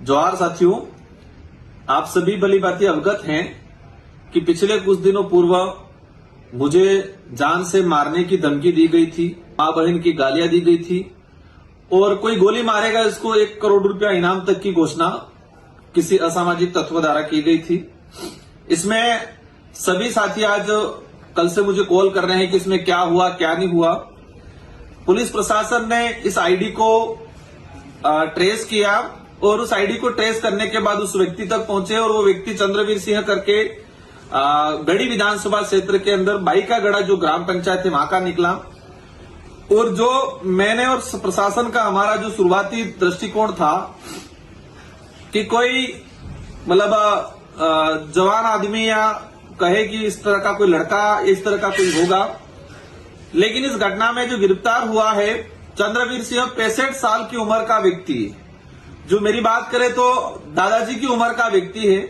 जोहार साथियों, आप सभी भली भांति अवगत हैं कि पिछले कुछ दिनों पूर्व मुझे जान से मारने की धमकी दी गई थी, मां बहन की गालियां दी गई थी और कोई गोली मारेगा इसको 1 करोड़ रुपया इनाम तक की घोषणा किसी असामाजिक तत्व द्वारा की गई थी। इसमें सभी साथी आज कल से मुझे कॉल कर रहे हैं कि इसमें क्या हुआ क्या नहीं हुआ। पुलिस प्रशासन ने इस आईडी को ट्रेस किया और उस आईडी को ट्रेस करने के बाद उस व्यक्ति तक पहुंचे और वो व्यक्ति चंद्रवीर सिंह करके गढ़ी विधानसभा क्षेत्र के अंदर बाईकागढ़ा जो ग्राम पंचायत है वहां का निकला। और जो मैंने और प्रशासन का हमारा जो शुरुआती दृष्टिकोण था कि कोई मतलब जवान आदमी या कहे कि इस तरह का कोई लड़का इस तरह का कोई होगा, लेकिन इस घटना में जो गिरफ्तार हुआ है चंद्रवीर सिंह 65 साल की उम्र का व्यक्ति है। जो मेरी बात करें तो दादाजी की उम्र का व्यक्ति है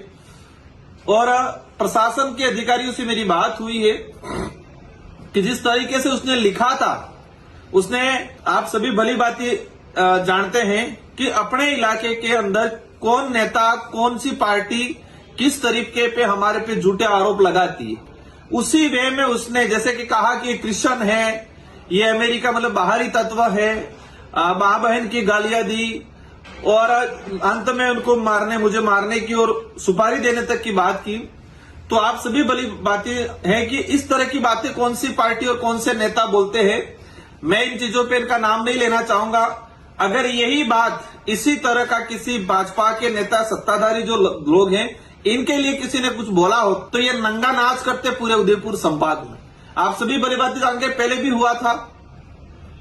और प्रशासन के अधिकारियों से मेरी बात हुई है कि जिस तरीके से उसने लिखा था, उसने आप सभी भली भांति जानते हैं कि अपने इलाके के अंदर कौन नेता कौन सी पार्टी किस तरीके पे हमारे पे झूठे आरोप लगाती है, उसी वे में उसने जैसे कि कहा कि क्रिश्चियन है, ये अमेरिका मतलब बाहरी तत्व है, मां बहन की गालियां दी और अंत में उनको मुझे मारने की और सुपारी देने तक की बात की। तो आप सभी भली बातें हैं कि इस तरह की बातें कौन सी पार्टी और कौन से नेता बोलते हैं। मैं इन चीजों पे इनका नाम नहीं लेना चाहूंगा। अगर यही बात इसी तरह का किसी भाजपा के नेता सत्ताधारी जो लोग हैं इनके लिए किसी ने कुछ बोला हो तो ये नंगा नाच करते पूरे उदयपुर संभाग में। आप सभी भली बातें जानते, पहले भी हुआ था,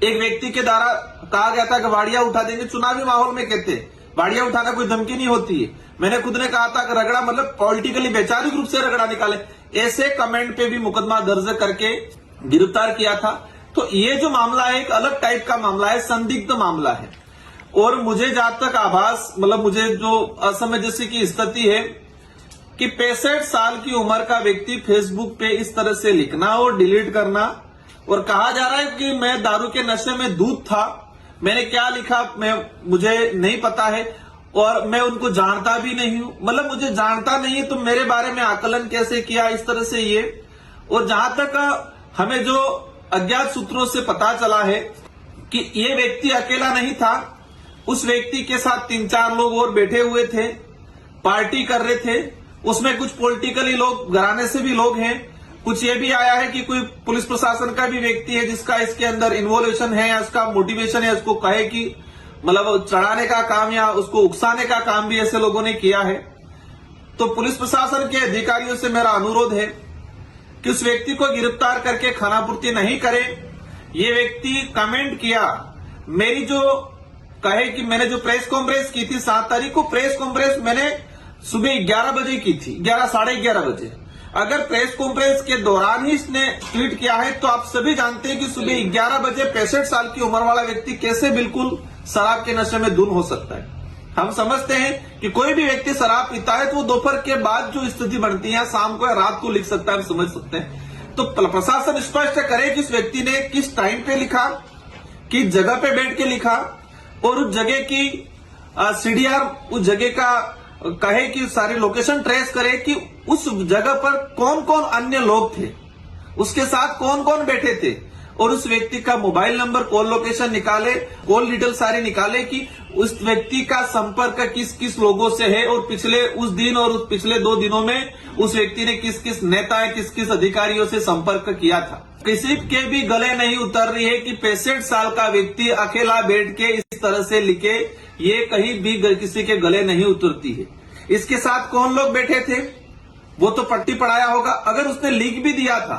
एक व्यक्ति के द्वारा कहा गया था कि वाड़ियां उठा देंगे। चुनावी माहौल में कहते वाड़ियां उठाना कोई धमकी नहीं होती है। मैंने खुद ने कहा था कि रगड़ा मतलब पॉलिटिकली वैचारिक रूप से रगड़ा निकाले, ऐसे कमेंट पे भी मुकदमा दर्ज करके गिरफ्तार किया था। तो ये जो मामला है एक अलग टाइप का मामला है, संदिग्ध मामला है। और मुझे जहां तक आभास मतलब मुझे जो असमंजस की स्थिति है कि 65 साल की उम्र का व्यक्ति फेसबुक पे इस तरह से लिखना और डिलीट करना और कहा जा रहा है कि मैं दारू के नशे में दूध था। मैंने क्या लिखा मुझे नहीं पता है और मैं उनको जानता भी नहीं हूं। मतलब मुझे जानता नहीं है तो मेरे बारे में आकलन कैसे किया इस तरह से ये। और जहां तक हमें जो अज्ञात सूत्रों से पता चला है कि ये व्यक्ति अकेला नहीं था, उस व्यक्ति के साथ 3-4 लोग और बैठे हुए थे, पार्टी कर रहे थे। उसमें कुछ पॉलिटिकली लोग घराने से भी लोग हैं। कुछ ये भी आया है कि कोई पुलिस प्रशासन का भी व्यक्ति है जिसका इसके अंदर इन्वॉल्वेशन है या उसका मोटिवेशन है, उसको कहे कि मतलब चढ़ाने का काम या उसको उकसाने का काम भी ऐसे लोगों ने किया है। तो पुलिस प्रशासन के अधिकारियों से मेरा अनुरोध है कि उस व्यक्ति को गिरफ्तार करके खानापूर्ति नहीं करें। ये व्यक्ति कमेंट किया, मेरी जो कहे कि मैंने जो प्रेस कॉन्फ्रेंस की थी 7 तारीख को, प्रेस कॉन्फ्रेंस मैंने सुबह 11 बजे की थी, 11 साढ़े 11 बजे। अगर प्रेस कॉन्फ्रेंस के दौरान ही इसने ट्वीट किया है तो आप सभी जानते हैं कि सुबह 11 बजे 65 साल की उम्र वाला व्यक्ति कैसे बिल्कुल शराब के नशे में धुन हो सकता है। हम समझते हैं कि कोई भी व्यक्ति शराब पीता है तो वो दोपहर के बाद जो स्थिति बनती है शाम को या रात को लिख सकता है, हम समझ सकते हैं। तो प्रशासन स्पष्ट करे कि इस व्यक्ति ने किस टाइम पे लिखा, किस जगह पे बैठ के लिखा और उस जगह की सीडीआर उस जगह का कहे कि सारी लोकेशन ट्रेस करे कि उस जगह पर कौन कौन अन्य लोग थे, उसके साथ कौन कौन बैठे थे और उस व्यक्ति का मोबाइल नंबर, कॉल लोकेशन निकाले, कॉल डिटेल सारी निकाले कि उस व्यक्ति का संपर्क किस किस लोगों से है और पिछले उस दिन और उस पिछले 2 दिनों में उस व्यक्ति ने किस किस नेता किस किस अधिकारियों से संपर्क किया था। किसी के भी गले नहीं उतर रही है कि 65 साल का व्यक्ति अकेला बैठ के इस तरह से लिखे, ये कहीं भी किसी के गले नहीं उतरती है। इसके साथ कौन लोग बैठे थे वो तो पट्टी पढ़ाया होगा। अगर उसने लिख भी दिया था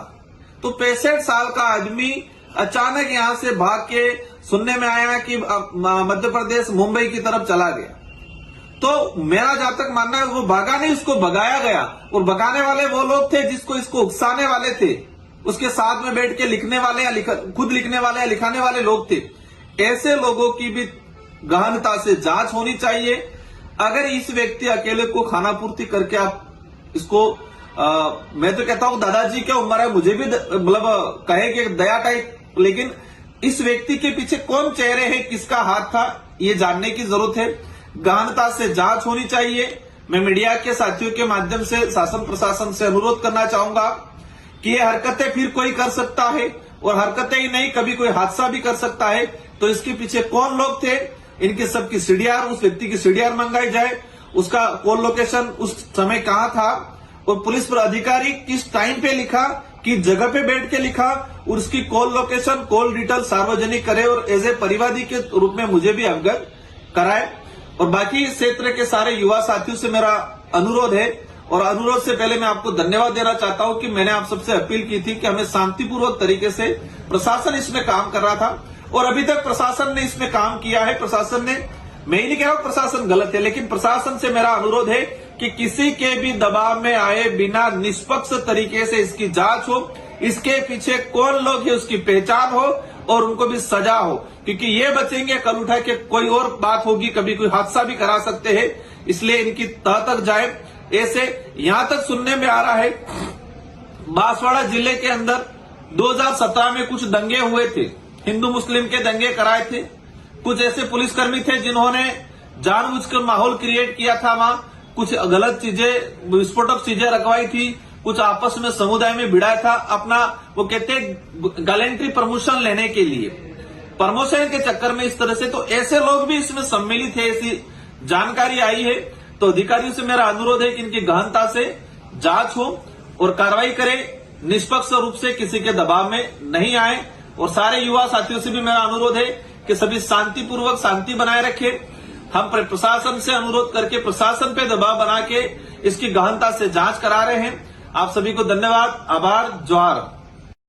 तो 65 साल का आदमी अचानक यहां से भाग के सुनने में आया कि मध्य प्रदेश मुंबई की तरफ चला गया। तो मेरा जहां तक मानना है वो भागा नहीं, उसको भगाया गया और भगाने वाले वो लोग थे जिसको इसको उकसाने वाले थे, उसके साथ में बैठ के लिखने वाले या खुद लिखने वाले या लिखाने वाले लोग थे। ऐसे लोगों की भी गहनता से जांच होनी चाहिए। अगर इस व्यक्ति अकेले को खानापूर्ति करके आप इसको मैं तो कहता हूं दादाजी क्या उम्र है, मुझे भी मतलब कहे कि दया टाइप, लेकिन इस व्यक्ति के पीछे कौन चेहरे हैं, किसका हाथ था, ये जानने की जरूरत है। गहनता से जांच होनी चाहिए। मैं मीडिया के साथियों के माध्यम से शासन प्रशासन से अनुरोध करना चाहूंगा कि ये हरकतें फिर कोई कर सकता है, और हरकतें ही नहीं, कभी कोई हादसा भी कर सकता है। तो इसके पीछे कौन लोग थे, इनके सबकी सीडीआर, उस व्यक्ति की सीडीआर मंगाई जाए, उसका कॉल लोकेशन उस समय कहां था, और पुलिस पर अधिकारी किस टाइम पे लिखा, किस जगह पे बैठ के लिखा, और उसकी कॉल लोकेशन, कॉल डिटेल सार्वजनिक करे, और एज ए परिवादी के रूप में मुझे भी अवगत कराए। और बाकी क्षेत्र के सारे युवा साथियों से मेरा अनुरोध है, और अनुरोध से पहले मैं आपको धन्यवाद देना चाहता हूं कि मैंने आप सबसे अपील की थी कि हमें शांतिपूर्वक तरीके से, प्रशासन इसमें काम कर रहा था और अभी तक प्रशासन ने इसमें काम किया है। प्रशासन ने, मैं ही नहीं कह रहा हूं प्रशासन गलत है, लेकिन प्रशासन से मेरा अनुरोध है कि किसी के भी दबाव में आए बिना निष्पक्ष तरीके से इसकी जांच हो, इसके पीछे कौन लोग है उसकी पहचान हो, और उनको भी सजा हो, क्योंकि ये बचेंगे कल उठा के कोई और बात होगी, कभी कोई हादसा भी करा सकते हैं। इसलिए इनकी तह तक जाए। ऐसे यहां तक सुनने में आ रहा है बांसवाड़ा जिले के अंदर 2017 में कुछ दंगे हुए थे, हिंदू मुस्लिम के दंगे कराए थे। कुछ ऐसे पुलिसकर्मी थे जिन्होंने जानबूझकर माहौल क्रिएट किया था, वहां कुछ गलत चीजें, विस्फोटक चीजें रखवाई थी, कुछ आपस में समुदाय में भिड़ाया था, अपना वो कहते हैं गैलेंट्री प्रमोशन लेने के लिए, प्रमोशन के चक्कर में इस तरह से। तो ऐसे लोग भी इसमें सम्मिलित है, ऐसी जानकारी आई है। तो अधिकारियों से मेरा अनुरोध है कि इनकी गहनता से जांच हो और कार्रवाई करें, निष्पक्ष रूप से किसी के दबाव में नहीं आए। और सारे युवा साथियों से भी मेरा अनुरोध है कि सभी शांतिपूर्वक शांति बनाए रखें। हम प्रशासन से अनुरोध करके प्रशासन पे दबाव बना के इसकी गहनता से जांच करा रहे हैं। आप सभी को धन्यवाद, आभार, जोहार।